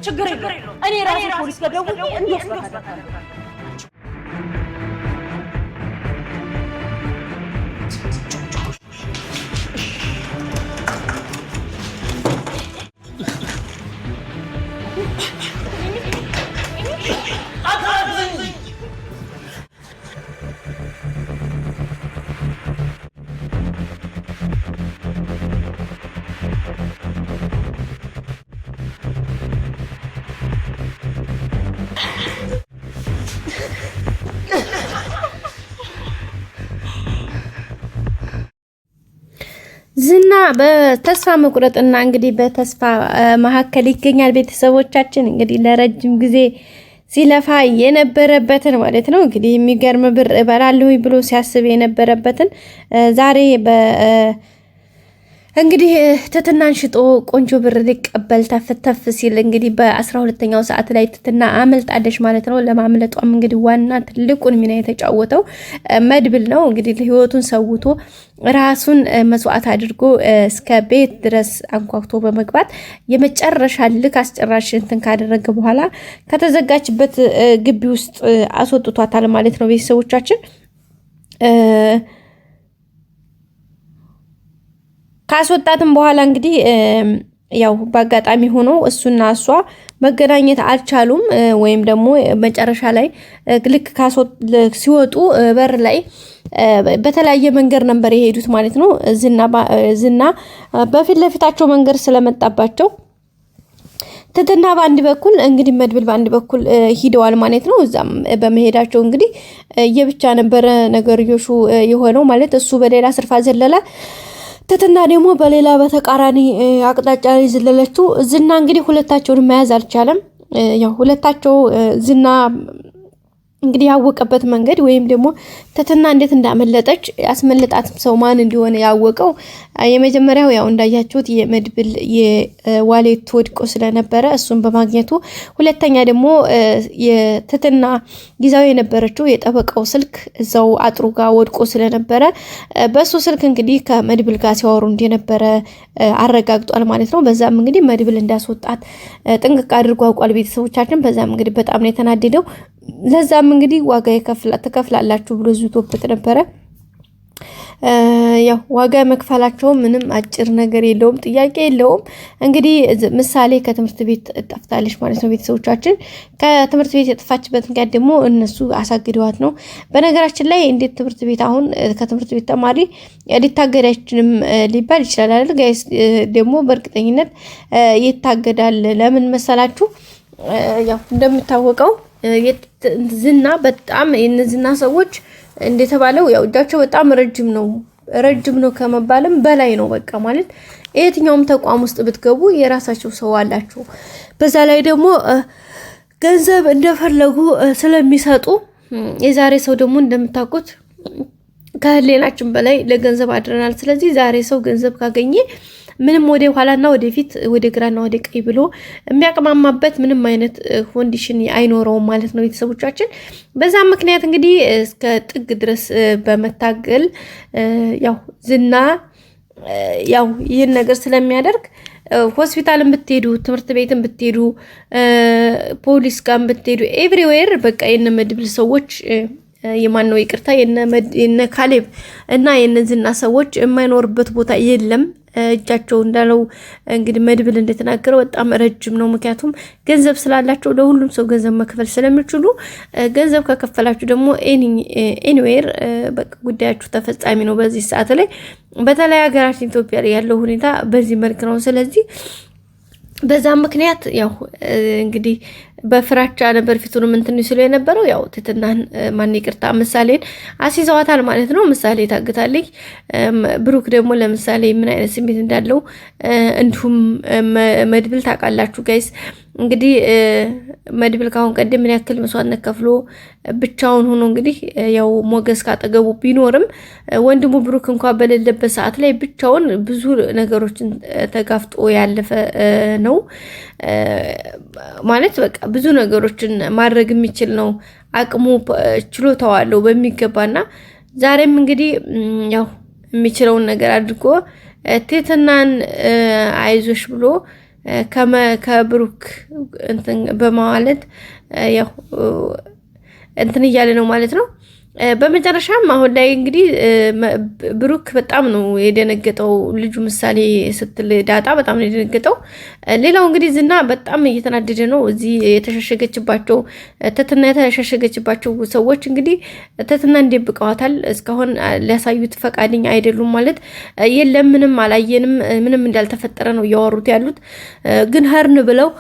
ችግር የለውም እኔ ራሴ ፖሊስ ጋር ደውዬ እንዲወስዳታለሁ። ዝና በተስፋ መቁረጥና እንግዲህ በተስፋ መካከል ይገኛል። ቤተሰቦቻችን እንግዲህ ለረጅም ጊዜ ሲለፋ የነበረበትን ማለት ነው እንግዲህ የሚገርም ብር እበላለሁ ብሎ ሲያስብ የነበረበትን ዛሬ እንግዲህ ትትናን ሽጦ ቆንጆ ብር ሊቀበል ተፍተፍ ሲል እንግዲህ በ12ኛው ሰዓት ላይ ትትና አመልጣለች ማለት ነው። ለማምለጧም እንግዲህ ዋና ትልቁን ሚና የተጫወተው መድብል ነው። እንግዲህ ህይወቱን ሰውቶ ራሱን መስዋዕት አድርጎ እስከ ቤት ድረስ አንኳኩቶ በመግባት የመጨረሻ ልክ አስጨራሽ እንትን ካደረገ በኋላ ከተዘጋችበት ግቢ ውስጥ አስወጥቷታል ማለት ነው። ቤተሰቦቻችን ካስወጣትም በኋላ እንግዲህ ያው በአጋጣሚ ሆኖ እሱና እሷ መገናኘት አልቻሉም። ወይም ደግሞ መጨረሻ ላይ ልክ ሲወጡ በር ላይ በተለያየ መንገድ ነበር የሄዱት ማለት ነው። ዝና በፊት ለፊታቸው መንገድ ስለመጣባቸው ትትና በአንድ በኩል እንግዲህ መድብል በአንድ በኩል ሂደዋል ማለት ነው። እዛም በመሄዳቸው እንግዲህ የብቻ ነበረ ነገርዮሹ የሆነው ማለት እሱ በሌላ ስርፋ ዘለላ ትትና ደግሞ በሌላ በተቃራኒ አቅጣጫ ይዘለለችው። ዝና እንግዲህ ሁለታቸውን መያዝ አልቻለም። ያው ሁለታቸው ዝና እንግዲህ ያወቀበት መንገድ ወይም ደግሞ ትትና እንዴት እንዳመለጠች ያስመለጣት ሰው ማን እንደሆነ ያወቀው የመጀመሪያው ያው እንዳያችሁት የመድብል የዋሌት ወድቆ ስለነበረ እሱን በማግኘቱ፣ ሁለተኛ ደግሞ የትትና ጊዜው የነበረችው የጠበቃው ስልክ እዛው አጥሩ ጋር ወድቆ ስለነበረ በሱ ስልክ እንግዲህ ከመድብል ጋር ሲያወሩ እንደነበረ አረጋግጧል ማለት ነው። በዛም እንግዲህ መድብል እንዳስወጣት ጥንቅቅ አድርጎ አውቋል ቤተሰቦቻችን። በዛም እንግዲህ በጣም ነው የተናደደው። ለዛም እንግዲህ ዋጋ ትከፍላላችሁ ብሎ ዝቶበት ነበረ። ያው ዋጋ መክፈላቸው ምንም አጭር ነገር የለውም፣ ጥያቄ የለውም። እንግዲህ ምሳሌ ከትምህርት ቤት ጠፍታለች ማለት ነው ቤተሰቦቻችን። ከትምህርት ቤት የጠፋችበት ምክንያት ደግሞ እነሱ አሳግደዋት ነው። በነገራችን ላይ እንዴት ትምህርት ቤት አሁን ከትምህርት ቤት ተማሪ ሊታገድ አይችልም ሊባል ይችላል አይደል ጋይስ? ደግሞ በእርግጠኝነት ይታገዳል። ለምን መሰላችሁ? ያው እንደምታወቀው ዝና በጣም የነዚህና ሰዎች እንደተባለው ያው እጃቸው በጣም ረጅም ነው ከመባልም በላይ ነው። በቃ ማለት የትኛውም ተቋም ውስጥ ብትገቡ የራሳቸው ሰው አላቸው። በዛ ላይ ደግሞ ገንዘብ እንደፈለጉ ስለሚሰጡ የዛሬ ሰው ደግሞ እንደምታውቁት ከህሌናችን በላይ ለገንዘብ አድረናል። ስለዚህ ዛሬ ሰው ገንዘብ ካገኘ ምንም ወደ ኋላና ወደፊት ወደ ግራና ወደ ቀኝ ብሎ የሚያቀማማበት ምንም አይነት ኮንዲሽን አይኖረውም ማለት ነው ቤተሰቦቻችን። በዛም ምክንያት እንግዲህ እስከ ጥግ ድረስ በመታገል ያው ዝና ያው ይህን ነገር ስለሚያደርግ ሆስፒታልን ብትሄዱ፣ ትምህርት ቤትን ብትሄዱ፣ ፖሊስ ጋር ብትሄዱ ኤቭሪዌር በቃ የነ መድብል ሰዎች የማን ነው ይቅርታ የነ ካሌብ እና የነ ዝና ሰዎች የማይኖርበት ቦታ የለም። እጃቸው እንዳለው እንግዲህ መድብል እንደተናገረው በጣም ረጅም ነው። ምክንያቱም ገንዘብ ስላላቸው ለሁሉም ሰው ገንዘብ መክፈል ስለሚችሉ ገንዘብ ከከፈላችሁ ደግሞ ኤኒዌር በቃ ጉዳያችሁ ተፈጻሚ ነው። በዚህ ሰዓት ላይ በተለይ ሀገራችን ኢትዮጵያ ላይ ያለው ሁኔታ በዚህ መልክ ነው። ስለዚህ በዛ ምክንያት ያው እንግዲህ በፍራቻ ነበር ፊቱንም እንትን ሲሉ የነበረው። ያው ትትናን ማን ይቅርታ ምሳሌን አሲዘዋታል ማለት ነው። ምሳሌ ታግታለች። ብሩክ ደግሞ ለምሳሌ ምን አይነት ስሜት እንዳለው እንዲሁም መድብል ታውቃላችሁ ጋይስ። እንግዲህ መድብል ካሁን ቀደም ምን ያክል መስዋዕትነት ከፍሎ ብቻውን ሆኖ እንግዲህ ያው ሞገስ ካጠገቡ ቢኖርም ወንድሙ ብሩክ እንኳን በሌለበት ሰዓት ላይ ብቻውን ብዙ ነገሮችን ተጋፍጦ ያለፈ ነው ማለት በቃ ብዙ ነገሮችን ማድረግ የሚችል ነው። አቅሙ ችሎታው አለው በሚገባና ዛሬም እንግዲህ ያው የሚችለውን ነገር አድርጎ ትትናን አይዞሽ ብሎ ከብሩክ እንትን በማለት ያው እንትን እያለ ነው ማለት ነው። በመጨረሻም አሁን ላይ እንግዲህ ብሩክ በጣም ነው የደነገጠው። ልጁ ምሳሌ ስትል ዳጣ በጣም ነው የደነገጠው። ሌላው እንግዲህ ዝና በጣም እየተናደደ ነው። እዚህ የተሸሸገችባቸው ትትና የተሸሸገችባቸው ሰዎች እንግዲህ ትትና እንደብቀዋታል። እስካሁን ሊያሳዩት ፈቃደኛ አይደሉም። ማለት የለም ምንም አላየንም፣ ምንም እንዳልተፈጠረ ነው እያወሩት ያሉት። ግን ሀርን ብለው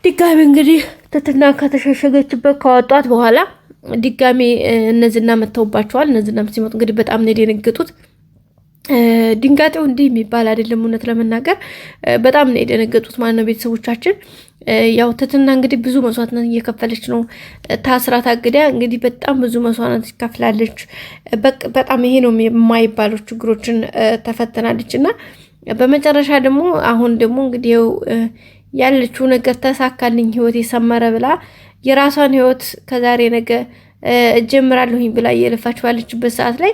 ድጋሚ እንግዲህ ትትና ከተሸሸገችበት ካወጧት በኋላ ድጋሚ እነዚህና መተውባቸዋል። እነዚህና ሲመጡ እንግዲህ በጣም ነው የደነገጡት። ድንጋጤው እንዲህ የሚባል አይደለም። እውነት ለመናገር በጣም ነው የደነገጡት ማለት ነው ቤተሰቦቻችን። ያው ትትና እንግዲህ ብዙ መስዋዕትነት እየከፈለች ነው። ታስራ ታግዳ እንግዲህ በጣም ብዙ መስዋዕትነት ትከፍላለች። በጣም ይሄ ነው የማይባሉ ችግሮችን ተፈተናለች እና በመጨረሻ ደግሞ አሁን ደግሞ እንግዲህ ያለችው ነገር ተሳካልኝ፣ ህይወት የሰመረ ብላ የራሷን ህይወት ከዛሬ ነገ እጀምራለሁኝ ብላ እየለፋች ባለችበት ሰዓት ላይ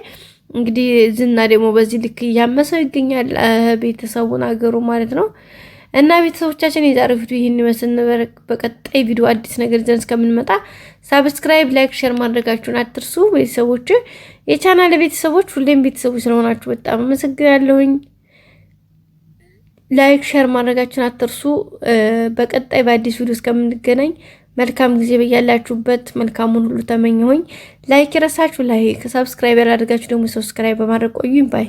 እንግዲህ ዝና ደግሞ በዚህ ልክ እያመሰው ይገኛል። ቤተሰቡን አገሩ ማለት ነው። እና ቤተሰቦቻችን የዛሬው ቪዲዮ ይህን ይመስል ነበር። በቀጣይ ቪዲዮ አዲስ ነገር ይዘን እስከምንመጣ ሳብስክራይብ፣ ላይክ፣ ሼር ማድረጋችሁን አትርሱ። ቤተሰቦች የቻናል ቤተሰቦች ሁሌም ቤተሰቦች ስለሆናችሁ በጣም አመሰግናለሁኝ። ላይክ ሼር ማድረጋችሁን አትርሱ። በቀጣይ በአዲስ ቪዲዮ እስከምንገናኝ መልካም ጊዜ በያላችሁበት መልካሙን ሁሉ ተመኘሁኝ። ላይክ የረሳችሁ ላይክ፣ ሰብስክራይብ ያላደረጋችሁ ደግሞ ሰብስክራይብ በማድረግ ቆዩኝ ባይ